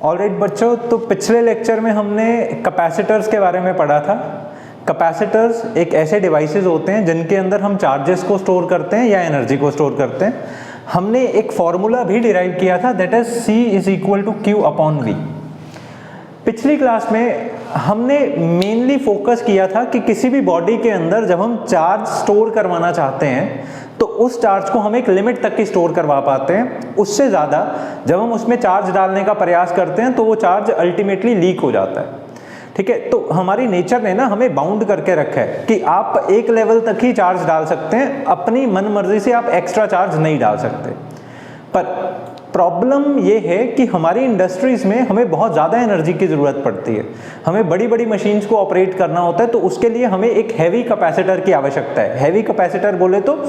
Alright बच्चों, तो पिछले लेक्चर में हमने कैपेसिटर्स के बारे में पढ़ा था। कैपेसिटर्स एक ऐसे डिवाइसेस होते हैं जिनके अंदर हम चार्जेस को स्टोर करते हैं या एनर्जी को स्टोर करते हैं। हमने एक फॉर्मूला भी डिराइव किया था, that is C is equal to Q upon V। पिछली क्लास में हमने मेनली फोकस किया था कि किसी भी बॉडी के अंदर जब हम चार्ज स्टोर करवाना चाहते हैं तो उस चार्ज को हम एक लिमिट तक ही स्टोर करवा पाते हैं। उससे ज़्यादा जब हम उसमें चार्ज डालने का प्रयास करते हैं तो वो चार्ज अल्टीमेटली लीक हो जाता है। ठीक है, तो हमारी नेचर ने ना हमें बाउंड करके रखा है कि आप एक लेवल तक ही चार्ज डाल सकते हैं, अपनी मन मर्जी से आप एक्स्ट्रा चार्ज नहीं डाल सकते। पर प्रॉब्लम ये है कि हमारी इंडस्ट्रीज में हमें बहुत ज़्यादा एनर्जी की ज़रूरत पड़ती है। हमें बड़ी बड़ी मशीन्स को ऑपरेट करना होता है, तो उसके लिए हमें एक हैवी कैपेसिटर की आवश्यकता है। हैवी कैपेसिटर बोले तो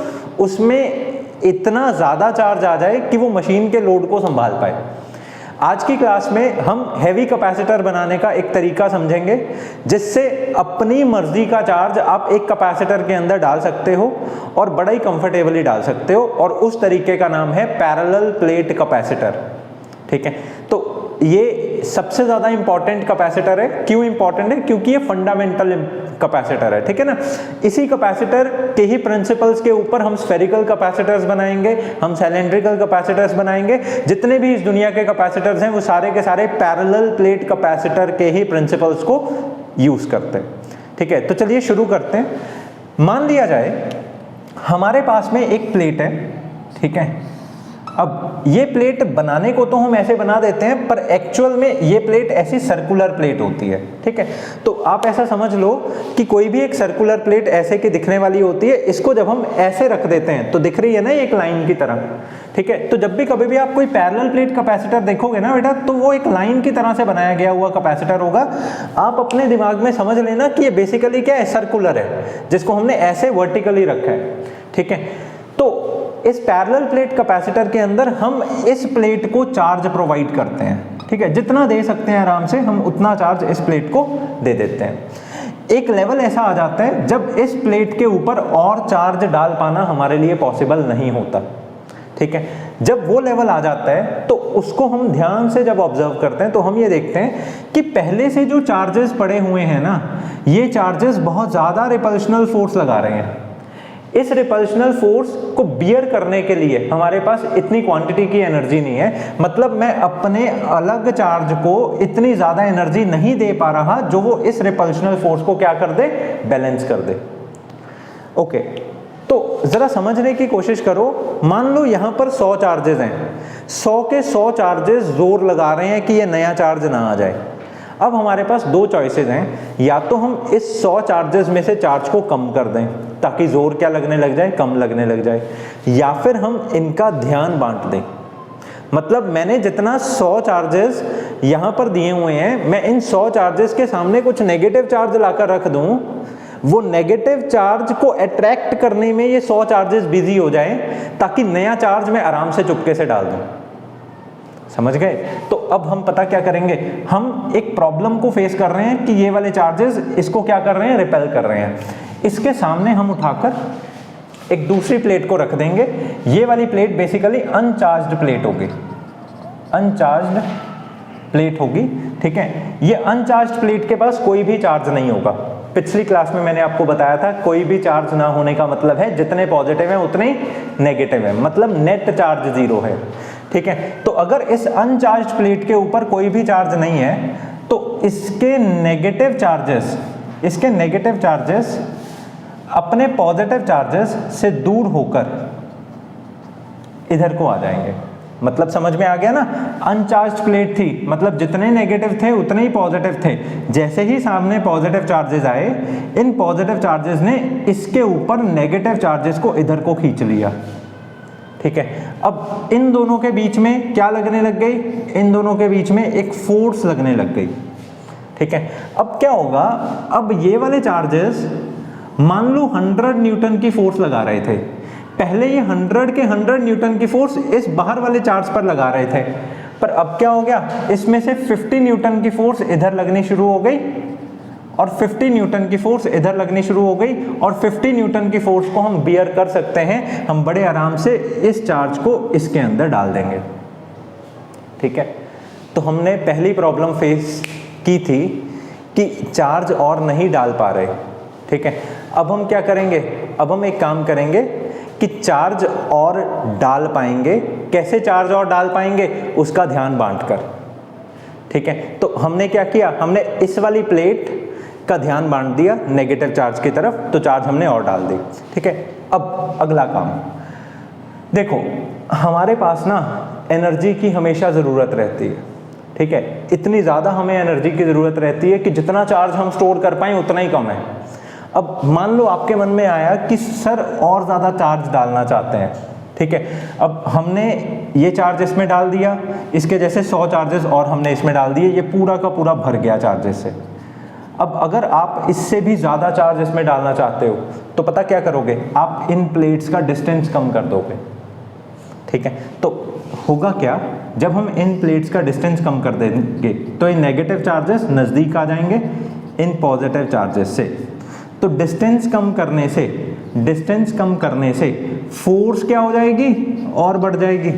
उसमें इतना ज़्यादा चार्ज आ जाए कि वो मशीन के लोड को संभाल पाए। आज की क्लास में हम हैवी कैपेसिटर बनाने का एक तरीका समझेंगे जिससे अपनी मर्जी का चार्ज आप एक कैपेसिटर के अंदर डाल सकते हो और बड़ा ही कंफर्टेबली डाल सकते हो, और उस तरीके का नाम है पैरेलल प्लेट कैपेसिटर। ठीक है, तो ये सबसे ज़्यादा इंपॉर्टेंट कैपेसिटर है। क्यों इंपॉर्टेंट है? क्योंकि ये फंडामेंटल कैपेसिटर है। ठीक है ना, इसी कैपेसिटर के ही प्रिंसिपल्स के ऊपर हम स्फेरिकल कैपेसिटर्स बनाएंगे, हम सिलेंड्रिकल कैपेसिटर्स बनाएंगे। जितने भी इस दुनिया के कैपेसिटर्स हैं वो सारे के सारे पैरेलल प्लेट कैपेसिटर के ही प्रिंसिपल्स को यूज करते हैं। ठीक है, तो चलिए शुरू करते हैं। मान लिया जाए हमारे पास में एक प्लेट है। ठीक है, अब ये प्लेट बनाने को तो हम ऐसे बना देते हैं, पर एक्चुअल में ये प्लेट ऐसी सर्कुलर प्लेट होती है। ठीक है, तो आप ऐसा समझ लो कि कोई भी एक सर्कुलर प्लेट ऐसे की दिखने वाली होती है। इसको जब हम ऐसे रख देते हैं तो दिख रही है ना एक लाइन की तरह। ठीक है, तो जब भी कभी भी आप कोई पैरेलल प्लेट कैपेसिटर देखोगे ना बेटा, तो वो एक लाइन की तरह से बनाया गया हुआ कैपेसिटर होगा। आप अपने दिमाग में समझ लेना कि ये बेसिकली क्या है, सर्कुलर है, जिसको हमने ऐसे वर्टिकली रखा है। ठीक है, तो इस पैरेलल प्लेट कैपेसिटर के अंदर हम इस प्लेट को चार्ज प्रोवाइड करते हैं। ठीक है, जितना दे सकते हैं आराम से हम उतना चार्ज इस प्लेट को दे देते हैं। एक लेवल ऐसा आ जाता है जब इस प्लेट के ऊपर और चार्ज डाल पाना हमारे लिए पॉसिबल नहीं होता। ठीक है, जब वो लेवल आ जाता है तो उसको हम ध्यान से जब ऑब्जर्व करते हैं तो हम ये देखते हैं कि पहले से जो चार्जेस पड़े हुए हैं ना, ये चार्जेस बहुत ज़्यादा रिपल्शनल फोर्स लगा रहे हैं। इस रिपल्शनल फोर्स को बियर करने के लिए हमारे पास इतनी क्वांटिटी की एनर्जी नहीं है। मतलब मैं अपने अलग चार्ज को इतनी ज़्यादा एनर्जी नहीं दे पा रहा जो वो इस रिपल्शनल फोर्स को क्या कर दे, बैलेंस कर दे। ओके, तो ज़रा समझने की कोशिश करो। मान लो यहाँ पर 100 चार्जेस हैं, 100 के 100 चार्जेस जोर लगा रहे हैं कि ये नया चार्ज ना आ जाए। अब हमारे पास दो चॉइसेस हैं, या तो हम इस 100 चार्जेस में से चार्ज को कम कर दें ताकि जोर क्या लगने लग जाए, कम लगने लग जाए, या फिर हम इनका ध्यान बांट दें। मतलब मैंने जितना 100 चार्जेस यहाँ पर दिए हुए हैं, मैं इन 100 चार्जेस के सामने कुछ नेगेटिव चार्ज लाकर रख दूं, वो नेगेटिव चार्ज को अट्रैक्ट करने में ये 100 चार्जेस बिजी हो जाएं ताकि नया चार्ज मैं आराम से चुपके से डाल दूं। समझ गए? तो अब हम पता क्या करेंगे, हम एक प्रॉब्लम को फेस कर रहे हैं कि ये वाले चार्जेस इसको क्या कर रहे हैं, रिपेल कर रहे हैं। इसके सामने हम उठाकर एक दूसरी प्लेट को रख देंगे। ये वाली प्लेट बेसिकली अनचार्ज्ड प्लेट होगी, अनचार्ज्ड प्लेट होगी। ठीक है, ये अनचार्ज्ड प्लेट के पास कोई भी चार्ज नहीं होगा। पिछली क्लास में मैंने आपको बताया था कोई भी चार्ज ना होने का मतलब है जितने पॉजिटिव हैं उतने ही नेगेटिव है, मतलब नेट चार्ज जीरो है। ठीक है, तो अगर इस अनचार्ज्ड प्लेट के ऊपर कोई भी चार्ज नहीं है तो इसके नेगेटिव चार्जेस अपने पॉजिटिव चार्जेस से दूर होकर इधर को आ जाएंगे। मतलब समझ में आ गया ना, अनचार्ज्ड प्लेट थी, मतलब जितने नेगेटिव थे उतने ही पॉजिटिव थे। जैसे ही सामने पॉजिटिव चार्जेस आए, इन पॉजिटिव चार्जेस ने इसके ऊपर नेगेटिव चार्जेस को इधर को खींच लिया। ठीक है, अब इन दोनों के बीच में क्या लगने लग गई, इन दोनों के बीच में एक फोर्स लगने लग गई। ठीक है, अब क्या होगा, अब ये वाले चार्जेस मान लो 100 न्यूटन की फोर्स लगा रहे थे। पहले ये 100 के 100 न्यूटन की फोर्स इस बाहर वाले चार्ज पर लगा रहे थे, पर अब क्या हो गया, इसमें से 50 न्यूटन की फोर्स इधर लगनी शुरू हो गई और 50 न्यूटन की फोर्स इधर लगनी शुरू हो गई, और 50 न्यूटन की फोर्स को हम बियर कर सकते हैं। हम बड़े आराम से इस चार्ज को इसके अंदर डाल देंगे। ठीक है, तो हमने पहली प्रॉब्लम फेस की थी कि चार्ज और नहीं डाल पा रहे, ठीक है। अब हम क्या करेंगे, अब हम एक काम करेंगे कि चार्ज और डाल पाएंगे। कैसे चार्ज और डाल पाएंगे, उसका ध्यान बांटकर, ठीक है। तो हमने क्या किया, हमने इस वाली प्लेट का ध्यान बांट दिया नेगेटिव चार्ज की तरफ, तो चार्ज हमने और डाल दी, ठीक है। अब अगला काम देखो, हमारे पास ना एनर्जी की हमेशा ज़रूरत रहती है, ठीक है। इतनी ज़्यादा हमें एनर्जी की ज़रूरत रहती है कि जितना चार्ज हम स्टोर कर पाएँ उतना ही कम है। अब मान लो आपके मन में आया कि सर और ज़्यादा चार्ज डालना चाहते हैं, ठीक है। अब हमने ये चार्ज इसमें डाल दिया, इसके जैसे 100 चार्जेस और हमने इसमें डाल दिए, ये पूरा का पूरा भर गया चार्जेस से। अब अगर आप इससे भी ज़्यादा चार्ज इसमें डालना चाहते हो तो पता क्या करोगे, आप इन प्लेट्स का डिस्टेंस कम कर दोगे, ठीक है। तो होगा क्या, जब हम इन प्लेट्स का डिस्टेंस कम कर देंगे तो इन नेगेटिव चार्जेस नज़दीक आ जाएंगे इन पॉजिटिव चार्जेस से। तो डिस्टेंस कम करने से फोर्स क्या हो जाएगी, और बढ़ जाएगी।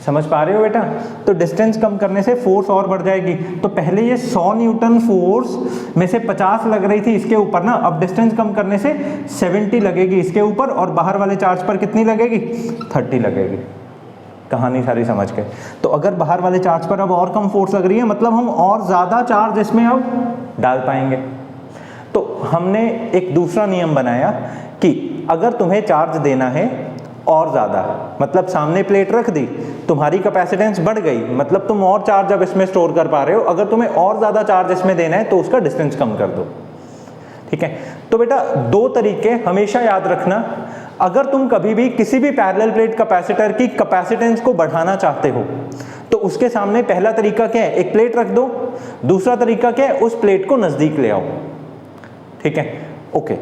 समझ पा रहे हो बेटा? तो डिस्टेंस कम करने से फोर्स और बढ़ जाएगी। तो पहले ये 100 न्यूटन फोर्स में से 50 लग रही थी इसके ऊपर ना, अब डिस्टेंस कम करने से 70 लगेगी इसके ऊपर, और बाहर वाले चार्ज पर कितनी लगेगी, 30 लगेगी। कहानी सारी समझ गए? तो अगर बाहर वाले चार्ज पर अब और कम फोर्स लग रही है, मतलब हम और ज़्यादा चार्ज इसमें अब डाल पाएंगे। तो हमने एक दूसरा नियम बनाया कि अगर तुम्हें चार्ज देना है और ज़्यादा, मतलब सामने प्लेट रख दी, तुम्हारी कैपेसिटेंस बढ़ गई, मतलब तुम और चार्ज अब इसमें स्टोर कर पा रहे हो। अगर तुम्हें और ज़्यादा चार्ज इसमें देना है तो उसका डिस्टेंस कम कर दो, ठीक है। तो बेटा दो तरीके हमेशा याद रखना। अगर तुम कभी भी किसी भी पैरेलल प्लेट कैपेसिटर की कैपेसिटेंस को बढ़ाना चाहते हो तो उसके सामने पहला तरीका क्या है, एक प्लेट रख दो। दूसरा तरीका क्या है, उस प्लेट को नज़दीक ले आओ, ठीक है, ओके।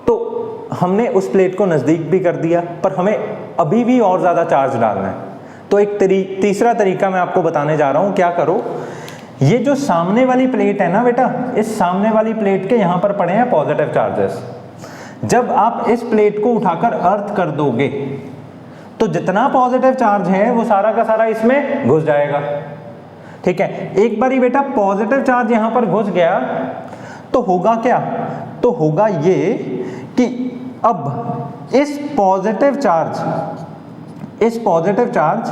तो हमने उस प्लेट को नज़दीक भी कर दिया, पर हमें अभी भी और ज़्यादा चार्ज डालना है। तो एक तीसरा तरीका मैं आपको बताने जा रहा हूँ। क्या करो, ये जो सामने वाली प्लेट है ना बेटा, इस सामने वाली प्लेट के यहाँ पर पड़े हैं पॉजिटिव चार्जेस। जब आप इस प्लेट को उठाकर अर्थ कर दोगे तो जितना पॉजिटिव चार्ज है वो सारा का सारा इसमें घुस जाएगा, ठीक है। एक बारी बेटा पॉजिटिव चार्ज यहाँ पर घुस गया तो होगा क्या, तो होगा ये कि अब इस पॉजिटिव चार्ज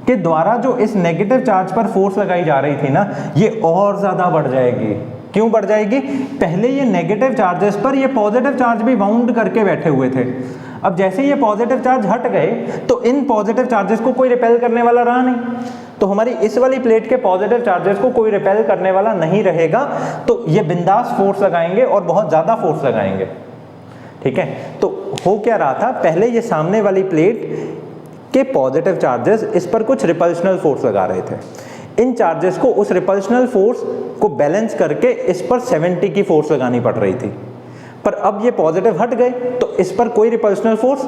के द्वारा जो इस नेगेटिव चार्ज पर फोर्स लगाई जा रही थी ना, ये और ज़्यादा बढ़ जाएगी। क्यों बढ़ जाएगी? पहले ये नेगेटिव चार्जेस पर ये पॉजिटिव चार्ज भी बाउंड करके बैठे हुए थे। अब जैसे ये पॉजिटिव चार्ज हट गए तो इन पॉजिटिव चार्जेस को कोई रिपेल करने वाला रहा नहीं, तो हमारी इस वाली प्लेट के पॉजिटिव चार्जेस को कोई रिपेल करने वाला नहीं रहेगा, तो ये बिंदास फोर्स लगाएंगे और बहुत ज़्यादा फोर्स लगाएंगे, ठीक है। तो हो क्या रहा था, पहले ये सामने वाली प्लेट के पॉजिटिव चार्जेस इस पर कुछ रिपल्शनल फोर्स लगा रहे थे। इन चार्जेस को, उस रिपल्शनल फोर्स को बैलेंस करके इस पर 70 की फोर्स लगानी पड़ रही थी। पर अब ये पॉजिटिव हट गए तो इस पर कोई रिपल्शनल फोर्स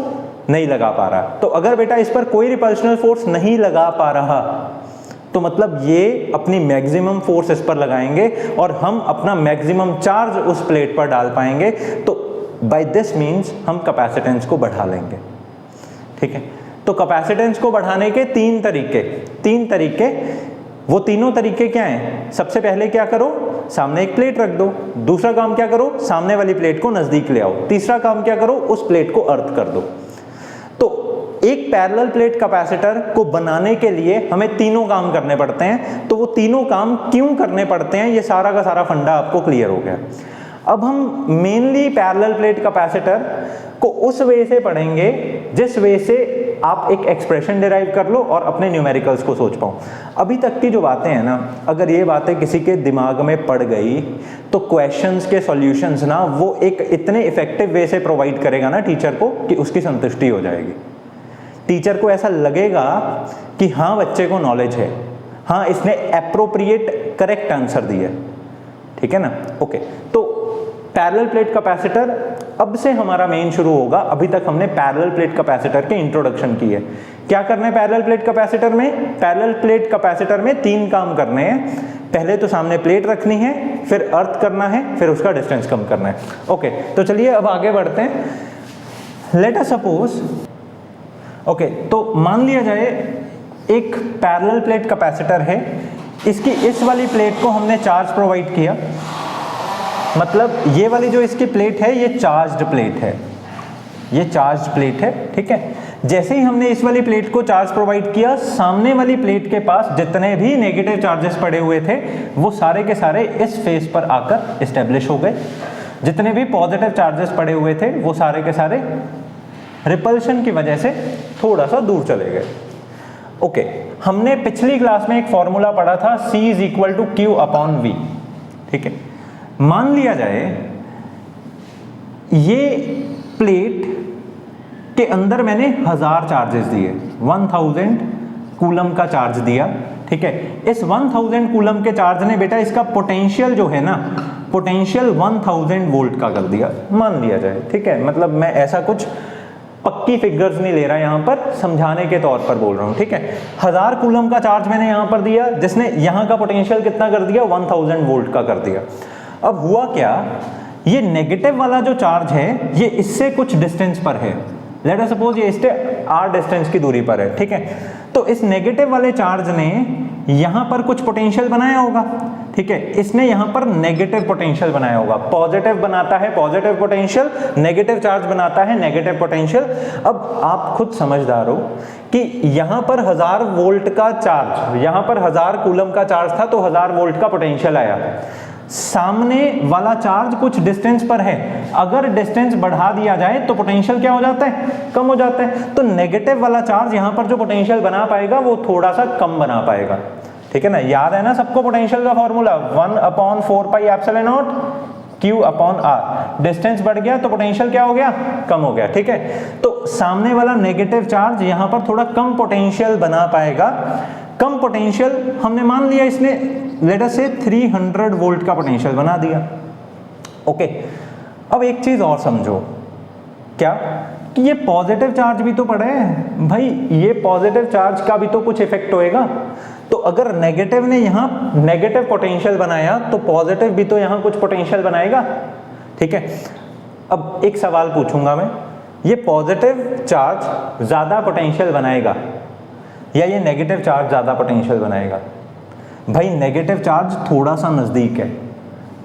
नहीं लगा पा रहा। तो अगर बेटा इस पर कोई रिपल्शनल फोर्स नहीं लगा पा रहा तो मतलब ये अपनी मैक्सिमम फोर्स इस पर लगाएंगे और हम अपना मैक्सिमम चार्ज उस प्लेट पर डाल पाएंगे। तो बाय दिस मीन्स हम कैपेसिटेंस को बढ़ा लेंगे, ठीक है। तो कैपेसिटेंस को बढ़ाने के तीन तरीके, वो तीनों तरीके क्या हैं? सबसे पहले क्या करो, सामने एक प्लेट रख दो। दूसरा काम क्या करो, सामने वाली प्लेट को नजदीक ले आओ। तीसरा काम क्या करो, उस प्लेट को अर्थ कर दो। तो एक पैरेलल प्लेट कैपेसिटर को बनाने के लिए हमें तीनों काम करने पड़ते हैं। तो वो तीनों काम क्यों करने पड़ते हैं, ये सारा का सारा फंडा आपको क्लियर हो गया। अब हम मेनली पैरेलल प्लेट कैपेसिटर को उस वे से पढ़ेंगे जिस वे से आप एक एक्सप्रेशन डिराइव कर लो और अपने न्यूमेरिकल्स को सोच पाओ। अभी तक की जो बातें हैं ना, अगर ये बातें किसी के दिमाग में पड़ गई तो क्वेश्चंस के सॉल्यूशंस ना वो एक इतने इफेक्टिव वे से प्रोवाइड करेगा ना टीचर को कि उसकी संतुष्टि हो जाएगी। टीचर को ऐसा लगेगा कि हाँ बच्चे को नॉलेज है, हाँ इसने एप्रोप्रिएट करेक्ट आंसर दिया, ठीक है ना। ओके, तो पैरेलल प्लेट कैपेसिटर अब से हमारा मेन शुरू होगा। अभी तक हमने पैरेलल प्लेट कैपेसिटर के इंट्रोडक्शन की है। क्या करना है पैरेलल प्लेट कैपेसिटर में? पैरेलल प्लेट कैपेसिटर में तीन काम करने हैं। पहले तो सामने प्लेट रखनी है, फिर अर्थ करना है, फिर उसका डिस्टेंस कम करना है। ओके, तो चलिए अब आगे बढ़ते हैं। लेट अस सपोज, ओके, तो मान लिया जाए एक पैरेलल प्लेट कैपेसिटर है, इसकी इस वाली प्लेट को हमने चार्ज प्रोवाइड किया, मतलब ये वाली जो इसकी प्लेट है ये चार्ज्ड प्लेट है, ये चार्ज्ड प्लेट है, ठीक है। जैसे ही हमने इस वाली प्लेट को चार्ज प्रोवाइड किया, सामने वाली प्लेट के पास जितने भी नेगेटिव चार्जेस पड़े हुए थे वो सारे के सारे इस फेस पर आकर एस्टेब्लिश हो गए, जितने भी पॉजिटिव चार्जेस पड़े हुए थे वो सारे के सारे रिपल्शन की वजह से थोड़ा सा दूर चले गए। ओके, हमने पिछली क्लास में एक फॉर्मूला पढ़ा था C is equal to Q upon V, ठीक है। मान लिया जाए ये प्लेट के अंदर मैंने 1000 चार्जेस दिए, 1000 कूलम का चार्ज दिया, ठीक है। इस 1000 कूलम के चार्ज ने बेटा इसका पोटेंशियल जो है ना, पोटेंशियल 1000 वोल्ट का कर दिया, मान लिया जाए, ठीक है। मतलब मैं ऐसा कुछ पक्की फिगर्स नहीं ले रहा, यहां पर समझाने के तौर पर बोल रहा हूं, ठीक है। 1000 कूलम का चार्ज मैंने यहां पर दिया, जिसने यहां का पोटेंशियल कितना कर दिया, 1000 वोल्ट का कर दिया। अब हुआ क्या, ये नेगेटिव वाला जो चार्ज है ये इससे कुछ डिस्टेंस पर है, लेट अस सपोज ये इससे r डिस्टेंस की दूरी पर है, ठीक है। तो इस नेगेटिव वाले चार्ज ने यहां पर कुछ पोटेंशियल बनाया होगा, ठीक है। इसने यहां पर नेगेटिव पोटेंशियल बनाया होगा, पॉजिटिव बनाता है पॉजिटिव पोटेंशियल, नेगेटिव चार्ज बनाता है नेगेटिव पोटेंशियल। अब आप खुद समझदार हो कि यहां पर 1000 वोल्ट का चार्ज, यहां पर 1000 कूलम का चार्ज था तो 1000 वोल्ट का पोटेंशियल आया, सामने वाला चार्ज कुछ डिस्टेंस पर है, अगर डिस्टेंस बढ़ा दिया जाए तो पोटेंशियल क्या हो जाता है, कम हो जाता है। तो नेगेटिव वाला चार्ज यहां पर जो पोटेंशियल बना पाएगा वो थोड़ा सा कम बना पाएगा, ठीक है ना। याद है ना सबको पोटेंशियल का formula, 1/4 pi epsilon not Q upon R। Distance बढ़ गया तो पोटेंशियल क्या हो गया, कम हो गया, ठीक है। तो सामने वाला नेगेटिव चार्ज यहां पर थोड़ा कम पोटेंशियल बना पाएगा। कम पोटेंशियल हमने मान लिया इसने लेट अस से 300 वोल्ट का पोटेंशियल बना दिया। ओके, अब एक चीज और समझो, क्या कि ये पॉजिटिव चार्ज भी तो पड़ा है भाई, ये पॉजिटिव चार्ज का भी तो कुछ इफेक्ट होएगा। तो अगर नेगेटिव ने यहाँ नेगेटिव पोटेंशियल बनाया तो पॉजिटिव भी तो यहाँ कुछ पोटेंशियल बनाएगा, ठीक है। अब एक सवाल पूछूंगा मैं, ये पॉजिटिव चार्ज ज्यादा पोटेंशियल बनाएगा या ये नेगेटिव चार्ज ज्यादा पोटेंशियल बनाएगा? भाई नेगेटिव चार्ज थोड़ा सा नजदीक है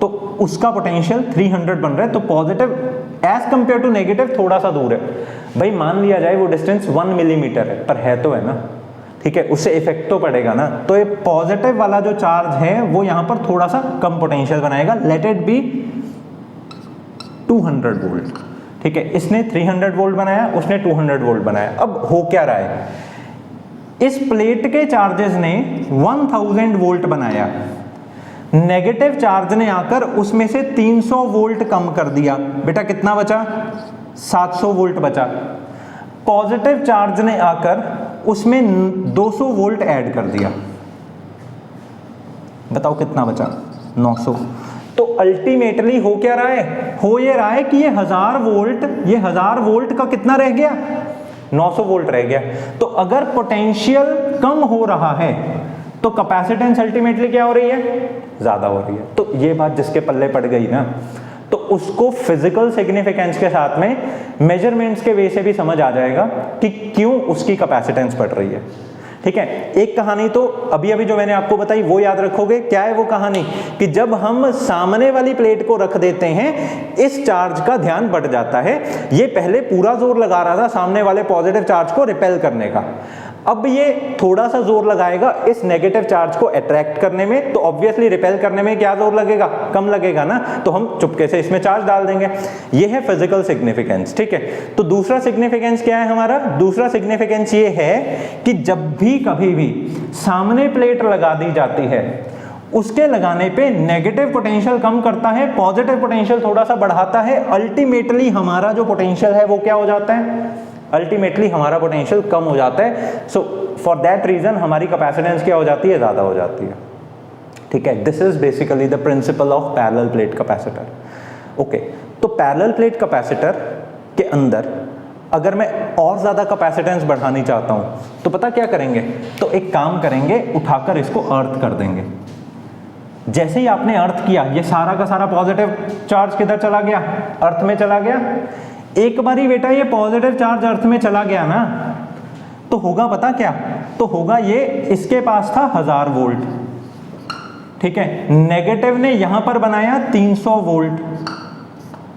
तो उसका पोटेंशियल 300 बन रहा है, तो positive as compare to negative थोड़ा सा दूर है। भाई मान लिया जाए वो डिस्टेंस 1 मिलीमीटर है, पर है तो है ना, ठीक है, उससे इफेक्ट तो पड़ेगा ना। तो ये पॉजिटिव वाला जो चार्ज है वो यहां पर थोड़ा सा कम पोटेंशियल बनाएगा, लेट इट बी 200 वोल्ट, ठीक है। इसने 300 वोल्ट बनाया, उसने 200 वोल्ट बनाया। अब हो क्या रहा है, इस प्लेट के चार्जेस ने 1000 वोल्ट बनाया, नेगेटिव चार्ज ने आकर उसमें से 300 वोल्ट कम कर दिया, बेटा कितना बचा, 700 वोल्ट बचा। पॉजिटिव चार्ज ने आकर उसमें 200 वोल्ट ऐड कर दिया, बताओ कितना बचा, 900। तो अल्टीमेटली हो क्या रहा है, हो ये रहा है कि ये 1000 वोल्ट का कितना रह गया, 900 वोल्ट रह गया। तो अगर पोटेंशियल कम हो रहा है तो कैपेसिटेंस अल्टीमेटली क्या हो रही है, ज्यादा हो रही है। तो ये बात जिसके पल्ले पड़ गई ना, तो उसको फिजिकल सिग्निफिकेंस के साथ में मेजरमेंट्स के वे से भी समझ आ जाएगा कि क्यों उसकी कैपेसिटेंस बढ़ रही है, ठीक है। एक कहानी तो अभी जो मैंने आपको बताई वो याद रखोगे, क्या है वो कहानी, कि जब हम सामने वाली प्लेट को रख देते हैं इस चार्ज का ध्यान बढ़ जाता है। ये पहले पूरा जोर लगा रहा था सामने वाले पॉजिटिव चार्ज को रिपेल करने का, अब ये थोड़ा सा जोर लगाएगा इस नेगेटिव चार्ज को अट्रैक्ट करने में, तो ऑब्वियसली रिपेल करने में क्या जोर लगेगा, कम लगेगा ना, तो हम चुपके से इसमें चार्ज डाल देंगे। ये है फिजिकल सिग्निफिकेंस, ठीक है। तो दूसरा सिग्निफिकेंस क्या है हमारा, दूसरा सिग्निफिकेंस ये है कि जब भी कभी भी सामने प्लेट लगा दी जाती है उसके लगाने पे नेगेटिव पोटेंशियल कम करता है, पॉजिटिव पोटेंशियल थोड़ा सा बढ़ाता है, अल्टीमेटली हमारा जो पोटेंशियल है वो क्या हो जाता है, अल्टीमेटली हमारा पोटेंशियल कम हो जाता है। सो फॉर दैट रीजन हमारी कैपेसिटेंस क्या हो जाती है, ज्यादा हो जाती है, ठीक है। This is basically the principle of parallel plate capacitor. Okay, तो पैरेलल प्लेट कैपेसिटर के अंदर अगर मैं और ज्यादा कैपेसिटेंस बढ़ानी चाहता हूं तो पता क्या करेंगे, तो एक काम करेंगे, उठाकर इसको अर्थ कर देंगे। जैसे ही आपने अर्थ किया ये सारा का सारा पॉजिटिव चार्ज किधर चला गया, अर्थ में चला गया। एक बारी बेटा ये पॉजिटिव चार्ज अर्थ में चला गया ना, तो होगा पता क्या, तो होगा ये इसके पास था 1000 वोल्ट, ठीक है, नेगेटिव ने यहां पर बनाया 300 वोल्ट,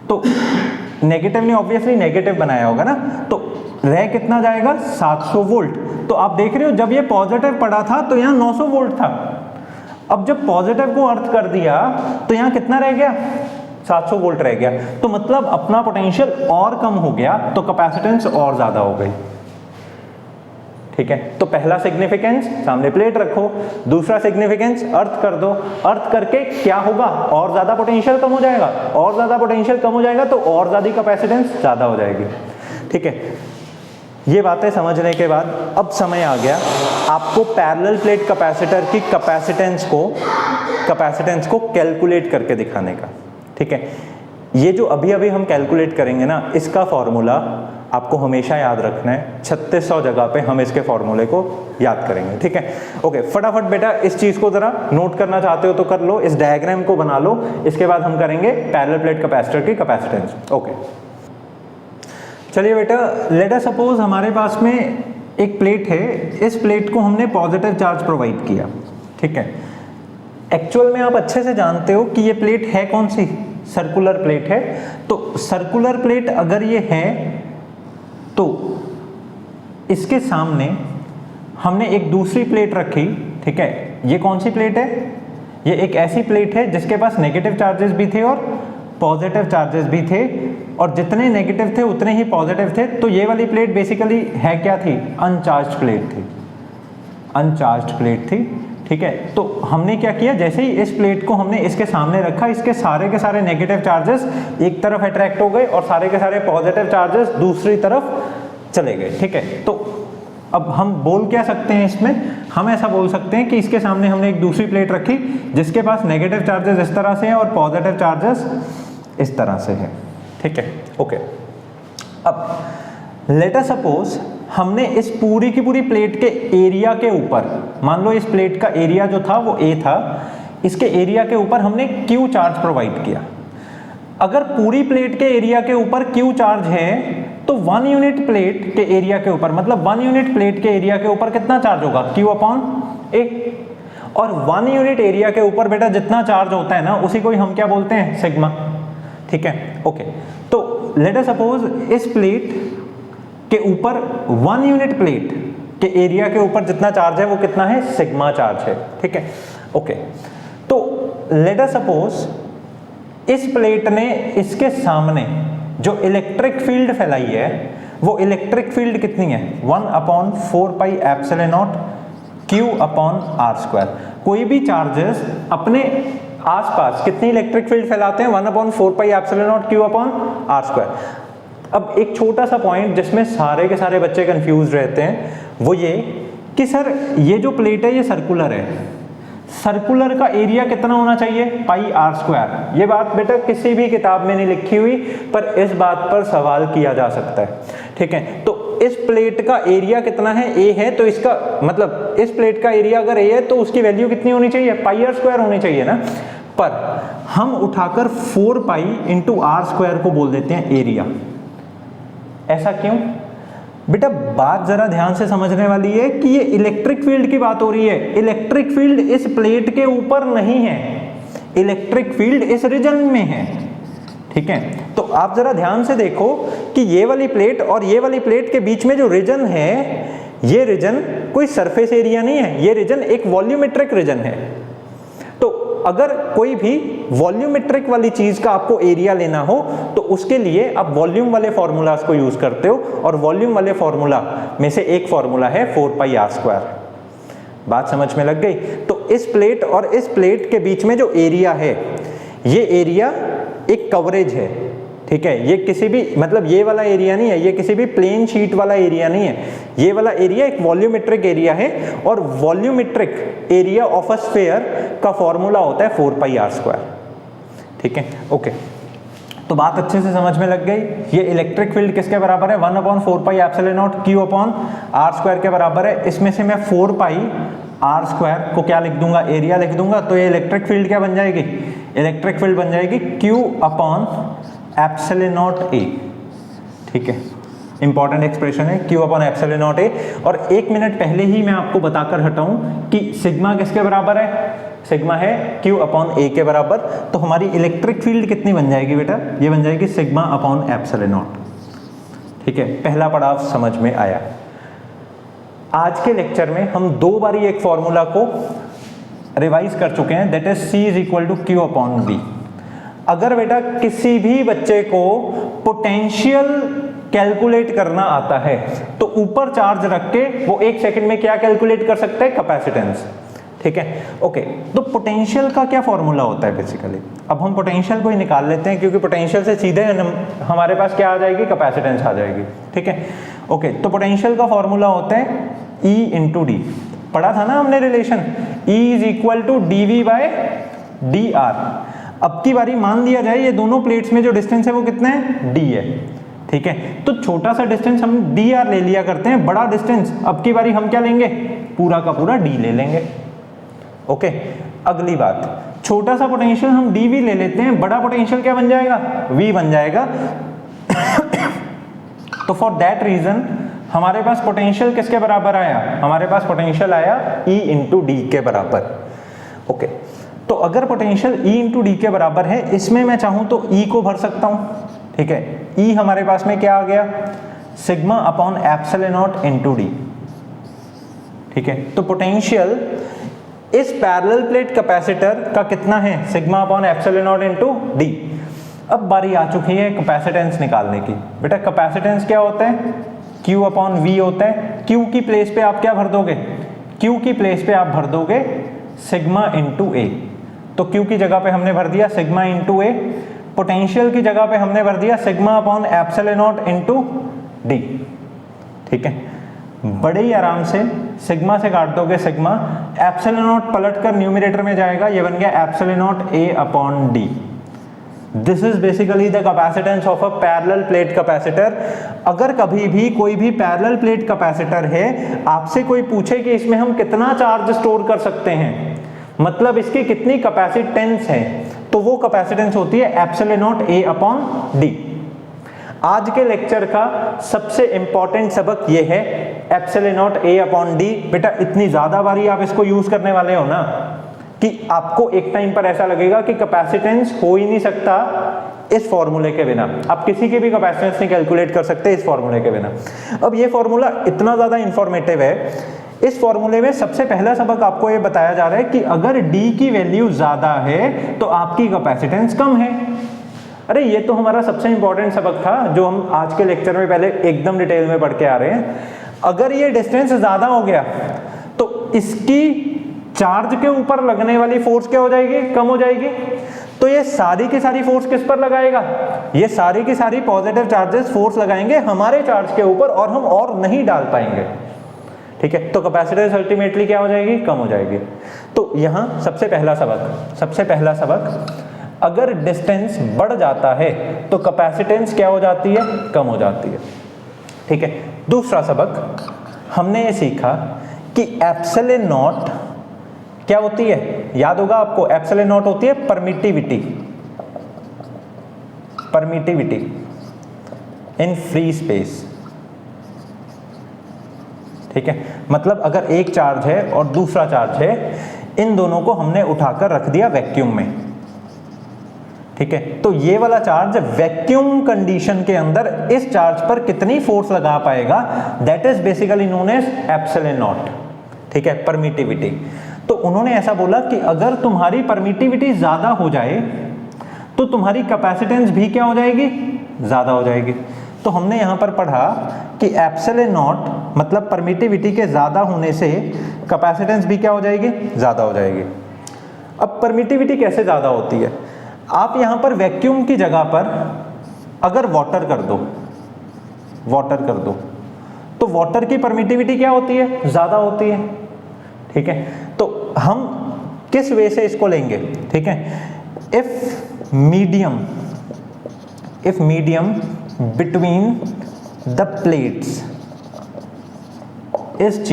तो नेगेटिव ने ऑब्वियसली नेगेटिव बनाया होगा ना, तो रह कितना जाएगा 700 वोल्ट। तो आप देख रहे हो जब ये पॉजिटिव पड़ा था तो यहाँ 900 वोल्ट था, अब जब पॉजिटिव को अर्थ कर दिया तो यहाँ कितना रह गया 700 वोल्ट रह गया, तो मतलब अपना पोटेंशियल और कम हो गया, तो कैपेसिटेंस और ज्यादा हो गई, ठीक है। तो पहला सिग्निफिकेंस सामने प्लेट रखो, दूसरा सिग्निफिकेंस अर्थ कर दो, अर्थ करके क्या होगा और ज्यादा पोटेंशियल कम हो जाएगा, और ज्यादा पोटेंशियल कम हो जाएगा तो और ज्यादा कैपेसिटेंस ज्यादा हो जाएगी, ठीक है। ये बातें समझने के बाद अब समय आ गया आपको पैरेलल प्लेट कैपेसिटर की कैपेसिटेंस को कैलकुलेट करके दिखाने का, ठीक है। ये जो अभी अभी हम कैलकुलेट करेंगे ना, इसका फॉर्मूला आपको हमेशा याद रखना है, 3600 जगह पे हम इसके फॉर्मूले को याद करेंगे, ठीक है। ओके, फटाफट बेटा इस चीज को जरा नोट करना चाहते हो तो कर लो, इस डायग्राम को बना लो, इसके बाद हम करेंगे पैरेलल प्लेट कैपेसिटर की कैपेसिटेंस। ओके चलिए बेटा, लेट अस सपोज हमारे पास में एक प्लेट है, इस प्लेट को हमने पॉजिटिव चार्ज प्रोवाइड किया, ठीक है। एक्चुअल में आप अच्छे से जानते हो कि ये प्लेट है कौन सी, सर्कुलर प्लेट है। तो सर्कुलर प्लेट अगर ये है तो इसके सामने हमने एक दूसरी प्लेट रखी, ठीक है। ये कौन सी प्लेट है, ये एक ऐसी प्लेट है जिसके पास नेगेटिव चार्जेस भी थे और पॉजिटिव चार्जेस भी थे, और जितने नेगेटिव थे उतने ही पॉजिटिव थे। तो ये वाली प्लेट बेसिकली है क्या थी, अनचार्ज्ड प्लेट थी, अनचार्ज्ड प्लेट थी, ठीक है। तो हमने क्या किया, जैसे ही इस प्लेट को हमने इसके सामने रखा, इसके सारे के सारे नेगेटिव चार्जेस एक तरफ अट्रैक्ट हो गए और सारे के सारे पॉजिटिव चार्जेस दूसरी तरफ चले गए, ठीक है। तो अब हम बोल क्या सकते हैं इसमें, हम ऐसा बोल सकते हैं कि इसके सामने हमने एक दूसरी प्लेट रखी जिसके पास नेगेटिव चार्जेस इस तरह से हैं और पॉजिटिव चार्जेस इस तरह से है, ठीक है। ओके, अब लेट अस सपोज हमने इस पूरी की पूरी प्लेट के एरिया के ऊपर, मान लो इस प्लेट का एरिया जो था वो A था, इसके एरिया के ऊपर हमने Q चार्ज प्रोवाइड किया। अगर पूरी प्लेट के एरिया के ऊपर Q चार्ज है तो 1 यूनिट प्लेट के एरिया के ऊपर, मतलब 1 यूनिट प्लेट के एरिया के ऊपर कितना चार्ज होगा, Q/A। और 1 यूनिट एरिया के ऊपर बेटा जितना चार्ज होता है ना, उसी को ही हम क्या बोलते हैं, सिग्मा, ठीक है। ओके, तो लेट अस सपोज इस प्लेट के ऊपर 1 यूनिट प्लेट के एरिया के ऊपर जितना चार्ज है वो कितना है, सिग्मा चार्ज है, ठीक है। ओके, तो लेट अस सपोज इस प्लेट ने इसके सामने जो इलेक्ट्रिक फील्ड फैलाई है, वो इलेक्ट्रिक फील्ड कितनी है, 1/4πε0 Q/r²। कोई भी चार्जेस अपने आसपास कितनी इलेक्ट्रिक फील्ड फैलाते हैं, 1/4πε0 Q/r²। अब एक छोटा सा पॉइंट जिसमें सारे के सारे बच्चे कंफ्यूज रहते हैं, वो ये कि सर ये जो प्लेट है ये सर्कुलर है, सर्कुलर का एरिया कितना होना चाहिए, πr²। ये बात बेटा किसी भी किताब में नहीं लिखी हुई, पर इस बात पर सवाल किया जा सकता है, ठीक है। तो इस प्लेट का एरिया कितना है, A है, तो इसका मतलब इस प्लेट का एरिया अगर A है तो उसकी वैल्यू कितनी होनी चाहिए, πr² होनी चाहिए ना। पर हम उठाकर 4π × r² को बोल देते हैं एरिया। ऐसा क्यों बेटा, बात जरा ध्यान से समझने वाली है कि ये इलेक्ट्रिक फील्ड की बात हो रही है। इलेक्ट्रिक फील्ड इस प्लेट के ऊपर नहीं है, इलेक्ट्रिक फील्ड इस रीजन में है, ठीक है। तो आप जरा ध्यान से देखो कि ये वाली प्लेट और ये वाली प्लेट के बीच में जो रीजन है, ये रीजन कोई सरफेस एरिया नहीं है, ये रीजन एक वॉल्यूमेट्रिक रीजन है। तो अगर कोई भी वॉल्यूमेट्रिक वाली चीज का आपको एरिया लेना हो तो उसके लिए आप वॉल्यूम वाले फॉर्मूलाज को यूज करते हो, और वॉल्यूम वाले फॉर्मूला में से एक फॉर्मूला है 4πr²। बात समझ में लग गई। तो इस प्लेट और इस प्लेट के बीच में जो एरिया है, ये एरिया एक कवरेज है, ठीक है। ये किसी भी मतलब ये वाला एरिया नहीं है, ये किसी भी प्लेन शीट वाला एरिया नहीं है, ये वाला एरिया एक वॉल्यूमेट्रिक एरिया है, और volumetric area of a sphere का फॉर्मूला होता है 4πr², ठीक है। ओके, तो बात अच्छे से समझ में लग गई। ये इलेक्ट्रिक फील्ड किसके बराबर है, 1/4πε0 Q/r² के बराबर है। इसमें से मैं 4πr² को क्या लिख दूंगा, एरिया लिख दूंगा। तो ये इलेक्ट्रिक फील्ड क्या बन जाएगी, इलेक्ट्रिक फील्ड बन जाएगी Q/ε0A, ठीक है। इंपॉर्टेंट एक्सप्रेशन है Q upon epsilon not A। और 1 मिनट पहले ही मैं आपको बताकर हटाऊं कि सिग्मा किसके बराबर है, सिग्मा है Q अपॉन A के बराबर। तो हमारी इलेक्ट्रिक फील्ड कितनी बन जाएगी बेटा, ये बन जाएगी सिग्मा अपॉन एप्सिलॉन नॉट। ठीक है, पहला पड़ाव समझ में आया। आज के लेक्चर में हम 2 बारी एक फॉर्मूला को रिवाइज कर चुके हैं, that is C is equal to Q upon V। अगर बेटा किसी भी बच्चे को पोटेंशियल कैलकुलेट करना आता है तो ऊपर चार्ज रख के वो 1 सेकंड में क्या कैलकुलेट कर सकते हैं, कैपेसिटेंस। ठीक है, ओके। तो पोटेंशियल का क्या फॉर्मूला होता है बेसिकली, अब हम पोटेंशियल को ही निकाल लेते हैं क्योंकि पोटेंशियल से सीधे हमारे पास क्या आ जाएगी, कैपेसिटेंस आ जाएगी। ठीक है, ओके। तो पोटेंशियल का फॉर्मूला होता है E इंटू डी, पढ़ा था ना हमने relation, E is equal to dV by dr। अब की बारी मान लिया जाए ये दोनों प्लेट्स में जो डिस्टेंस है वो कितना है, d है। ठीक है, तो छोटा सा डिस्टेंस हम dr ले लिया करते हैं, बड़ा डिस्टेंस अब की बारी हम क्या लेंगे, पूरा का पूरा d ले लेंगे। ओके, अगली बात, छोटा सा पोटेंशियल हम dv ले लेते हैं, बड़ा पोटेंशियल क्या बन जाएगा, v बन जाएगा। तो फॉर दैट रीजन हमारे पास पोटेंशियल किसके बराबर आया, हमारे पास पोटेंशियल आया E इंटू डी के बराबर। ओके, तो अगर पोटेंशियल E इंटू डी के बराबर है, इसमें मैं चाहूं तो E को भर सकता हूं। ठीक है, E हमारे पास में क्या आ गया, sigma upon epsilon not into D. ठीक है, तो पोटेंशियल इस पैरेलल प्लेट कैपेसिटर का कितना है, sigma upon epsilon not into D. अब बारी आ चुकी है कैपेसिटेंस निकालने की। बेटा कैपेसिटेंस क्या होता है, Q अपॉन V होता है। Q की प्लेस पे आप क्या भर दोगे, Q की प्लेस पे आप भर दोगे सिग्मा इंटू A। तो Q की जगह पे हमने भर दिया सिग्मा इंटू A, पोटेंशियल की जगह पे हमने भर दिया sigma upon epsilon not into D. ठीक है, बड़े ही आराम से सिग्मा से काट दोगे सिग्मा, एप्सिलॉन नॉट पलट कर न्यूमरेटर में जाएगा, ये बन गया epsilon not A upon D. This is basically the capacitance of a parallel plate capacitor. अगर कभी भी कोई भी पैरेलल प्लेट कैपेसिटर है, आपसे कोई पूछे कि इसमें हम कितना चार्ज स्टोर कर सकते हैं, मतलब इसकी कितनी कैपेसिटेंस है, तो वो कैपेसिटेंस होती है epsilon not A upon D. आज के लेक्चर का सबसे इंपॉर्टेंट सबक ये है epsilon not A upon D. बेटा इतनी ज्यादा बारी आप इसको यूज करने वाले हो ना कि आपको एक टाइम पर ऐसा लगेगा कि कैपेसिटेंस हो ही नहीं सकता इस फॉर्मूले के बिना। आप किसी की भी कैपेसिटेंस नहीं कैलकुलेट कर सकते इस फॉर्मूले के बिना। अब ये फॉर्मूला इतना ज्यादा इंफॉर्मेटिव है, इस फॉर्मूले में सबसे पहला सबक आपको ये बताया जा रहा है कि अगर D की वैल्यू ज्यादा है तो आपकी कैपेसिटेंस कम है। अरे ये तो हमारा सबसे इंपॉर्टेंट सबक था जो हम आज के लेक्चर में पहले एकदम डिटेल में पढ़ के आ रहे हैं। अगर ये डिस्टेंस ज्यादा हो गया तो इसकी चार्ज के ऊपर लगने वाली फोर्स क्या हो जाएगी, कम हो जाएगी। तो ये सारी की सारी फोर्स किस पर लगाएगा, ये सारी की सारी पॉजिटिव चार्जेस फोर्स लगाएंगे हमारे चार्ज के ऊपर और हम और नहीं डाल पाएंगे। ठीक है, तो कैपेसिटेंस अल्टीमेटली क्या हो जाएगी, कम हो जाएगी। तो यहां सबसे पहला सबक अगर डिस्टेंस बढ़ जाता है तो कैपेसिटेंस क्या हो जाती है, कम हो जाती है। ठीक है, दूसरा सबक हमने ये सीखा कि एप्सिलॉन नॉट क्या होती है, याद होगा आपको, एप्सिलॉन नॉट होती है परमिटिविटी इन फ्री स्पेस। ठीक है, मतलब अगर एक चार्ज है और दूसरा चार्ज है, इन दोनों को हमने उठाकर रख दिया वैक्यूम में। ठीक है, तो ये वाला चार्ज वैक्यूम कंडीशन के अंदर इस चार्ज पर कितनी फोर्स लगा पाएगा, that is basically known as epsilon naught. ठीक है, परमिटिविटी। तो उन्होंने ऐसा बोला कि अगर तुम्हारी परमिटिविटी ज्यादा हो जाए तो तुम्हारी कैपेसिटेंस भी क्या हो जाएगी, ज्यादा हो जाएगी। तो हमने यहां पर पढ़ा कि एप्सिलॉन नॉट मतलब परमिटिविटी के ज्यादा होने से कैपेसिटेंस भी क्या हो जाएगी, ज्यादा हो जाएगी। अब परमिटिविटी कैसे ज्यादा होती है, आप यहां पर वैक्यूम की जगह पर अगर वाटर कर दो तो वाटर की परमिटिविटी क्या होती है, ज्यादा होती है। ठीक है, तो हम किस वे से इसको लेंगे। ठीक है, if medium between the plates is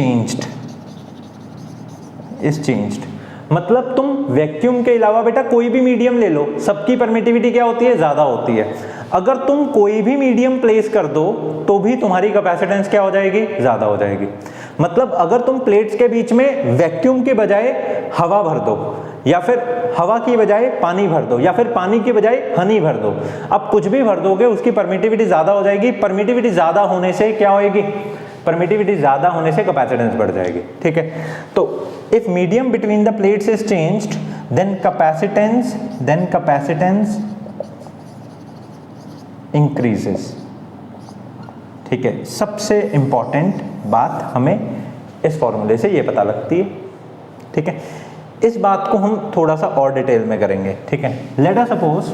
changed, मतलब तुम वैक्यूम के अलावा बेटा कोई भी मीडियम ले लो, सबकी परमिटिविटी क्या होती है, ज्यादा होती है। अगर तुम कोई भी मीडियम प्लेस कर दो तो भी तुम्हारी कैपेसिटेंस क्या हो जाएगी, ज्यादा हो जाएगी। मतलब अगर तुम प्लेट्स के बीच में वैक्यूम के बजाय हवा भर दो, या फिर हवा की बजाय पानी भर दो, या फिर पानी की बजाय हनी भर दो, अब कुछ भी भर दोगे उसकी परमिटिविटी ज्यादा हो जाएगी। परमिटिविटी ज्यादा होने से क्या होएगी, परमिटिविटी ज्यादा होने से कैपेसिटेंस बढ़ जाएगी। ठीक है, तो if medium between the plates is changed then capacitance increases. ठीक है, सबसे इंपॉर्टेंट बात हमें इस फॉर्मूले से ये पता लगती है। ठीक है, इस बात को हम थोड़ा सा और डिटेल में करेंगे। ठीक है, लेट अस सपोज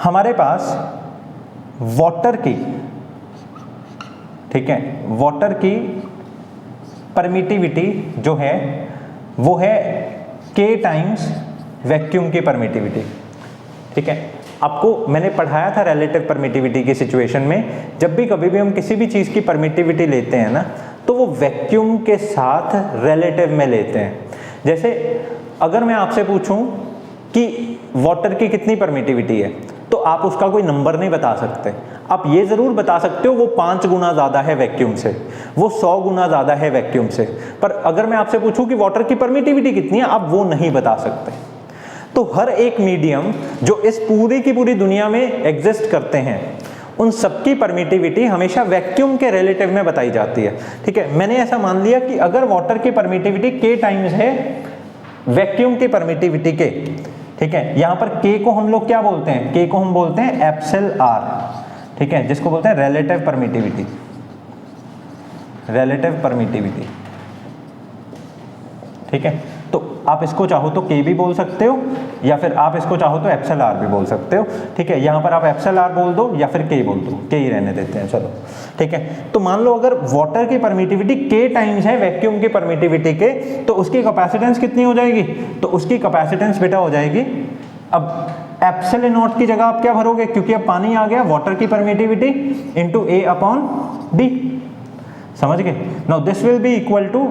हमारे पास वाटर की, ठीक है, वाटर की परमिटिविटी जो है वो है K टाइम्स वैक्यूम की परमिटिविटी। ठीक है, आपको मैंने पढ़ाया था रिलेटिव परमिटिविटी की सिचुएशन में, जब भी कभी भी हम किसी भी चीज़ की परमिटिविटी लेते हैं ना तो वो वैक्यूम के साथ रिलेटिव में लेते हैं। जैसे अगर मैं आपसे पूछूं कि वाटर की कितनी परमिटिविटी है तो आप उसका कोई नंबर नहीं बता सकते। आप ये ज़रूर बता सकते हो वो 5 गुना ज़्यादा है वैक्यूम से, वो 100 गुना ज़्यादा है वैक्यूम से, पर अगर मैं आपसे पूछूं कि वाटर की परमिटिविटी कितनी है, आप वो नहीं बता सकते। तो हर एक मीडियम जो इस पूरी की पूरी दुनिया में एग्जिस्ट करते हैं उन सबकी परमिटिविटी हमेशा वैक्यूम के रिलेटिव में बताई जाती है। ठीक है, मैंने ऐसा मान लिया कि अगर वाटर की परमिटिविटी K टाइम्स है वैक्यूम की परमिटिविटी के, ठीक है, यहाँ पर K को हम लोग क्या बोलते हैं, K को हम बोलते हैं एप्सिल R, ठीक है, जिसको बोलते हैं रिलेटिव परमिटिविटी, रिलेटिव परमिटिविटी। ठीक है, तो आप इसको चाहो तो K भी बोल सकते हो या फिर आप इसको चाहो तो एप्सिल R भी बोल सकते हो। ठीक है, यहाँ पर आप एप्सिल R बोल दो या फिर K बोल दो, K ही रहने देते हैं, चलो। ठीक है, तो मान लो अगर वाटर की परमिटिविटी K टाइम्स है वैक्यूम की परमिटिविटी के, तो उसकी कैपेसिटेंस कितनी हो जाएगी, तो उसकी कैपेसिटेंस बेटा हो जाएगी, अब एप्सिल नॉट की जगह आप क्या भरोगे, क्योंकि अब पानी आ गया, वाटर की परमिटिविटी इंटू A/D, समझ गए। Now this will be equal to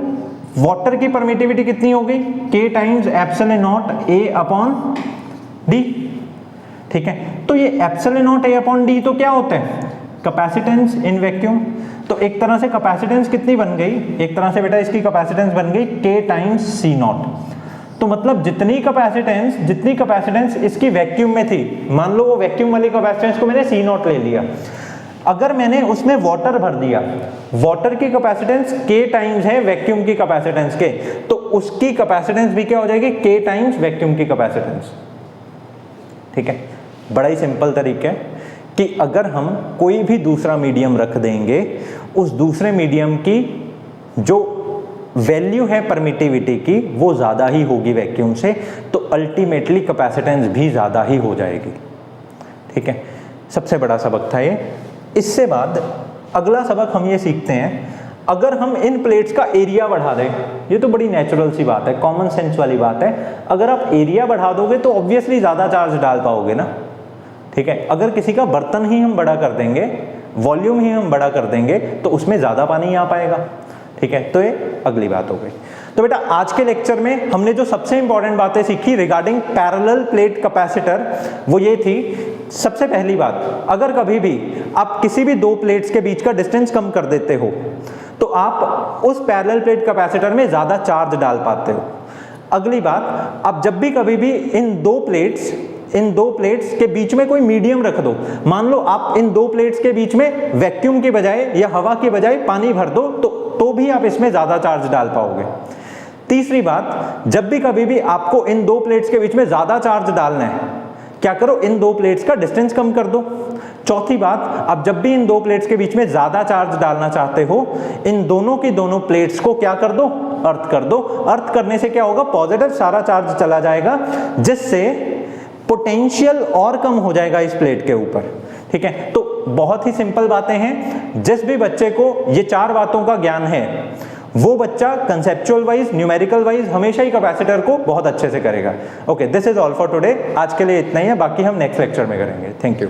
water की परमिटिविटी कितनी होगी, K टाइम्स एप्सिल नॉट A/D। ठीक है, तो ये एप्सिल नॉट A/D तो क्या होते हैं, कैपेसिटेंस इन वैक्यूम। तो एक तरह से कैपेसिटेंस कितनी बन गई, एक तरह से बेटा इसकी कैपेसिटेंस बन गई K टाइम्स C0। तो मतलब जितनी कैपेसिटेंस इसकी वैक्यूम में थी, मान लो वो वैक्यूम वाली कैपेसिटेंस को मैंने C0 ले लिया, अगर मैंने उसमें वाटर भर दिया, वाटर की कैपेसिटेंस K टाइम्स है वैक्यूम की कैपेसिटेंस के, तो उसकी कैपेसिटेंस भी क्या हो जाएगी, K टाइम्स वैक्यूम की कैपेसिटेंस। ठीक है, बड़ा ही सिंपल तरीका है कि अगर हम कोई भी दूसरा मीडियम रख देंगे, उस दूसरे मीडियम की जो वैल्यू है परमिटिविटी की वो ज़्यादा ही होगी वैक्यूम से, तो अल्टीमेटली कैपेसिटेंस भी ज़्यादा ही हो जाएगी। ठीक है, सबसे बड़ा सबक था ये। इससे बाद अगला सबक हम ये सीखते हैं, अगर हम इन प्लेट्स का एरिया बढ़ा दें, ये तो बड़ी नेचुरल सी बात है, कॉमन सेंस वाली बात है, अगर आप एरिया बढ़ा दोगे तो ऑब्वियसली ज़्यादा चार्ज डाल पाओगे ना। ठीक है, अगर किसी का बर्तन ही हम बड़ा कर देंगे, वॉल्यूम ही हम बड़ा कर देंगे, तो उसमें ज़्यादा पानी आ पाएगा। ठीक है, तो ये अगली बात हो गई। तो बेटा आज के लेक्चर में हमने जो सबसे इंपॉर्टेंट बातें सीखी रिगार्डिंग पैरेलल प्लेट कैपेसिटर, वो ये थी, सबसे पहली बात, अगर कभी भी आप किसी भी दो प्लेट्स के बीच का डिस्टेंस कम कर देते हो तो आप उस पैरेलल प्लेट कैपेसिटर में ज़्यादा चार्ज डाल पाते हो। अगली बात, आप जब भी कभी भी इन दो प्लेट्स के बीच में कोई मीडियम रख दो, मान लो आप इन दो प्लेट्स के बीच में वैक्यूम की बजाय या हवा की बजाय पानी भर दो, तो भी आप इसमें ज़्यादा चार्ज डाल पाओगे। तीसरी बात, जब भी कभी भी आपको इन दो प्लेट्स के बीच में ज़्यादा चार्ज डालना है, क्या करो, इन दो प्लेट्स का डिस्टेंस कम कर दो। चौथी बात, आप जब भी इन दो प्लेट्स के बीच में ज़्यादा चार्ज डालना चाहते हो, इन दोनों की दोनों प्लेट्स को क्या कर दो, अर्थ कर दो। अर्थ करने से क्या होगा, पॉजिटिव सारा चार्ज चला जाएगा, जिससे पोटेंशियल और कम हो जाएगा इस प्लेट के ऊपर। ठीक है, तो बहुत ही सिंपल बातें हैं। जिस भी बच्चे को ये चार बातों का ज्ञान है, वो बच्चा कंसेप्चुअल वाइज, न्यूमेरिकल वाइज हमेशा ही कैपेसिटर को बहुत अच्छे से करेगा। Okay, this is all for today. आज के लिए इतना ही है, बाकी हम नेक्स्ट लेक्चर में करेंगे। Thank you.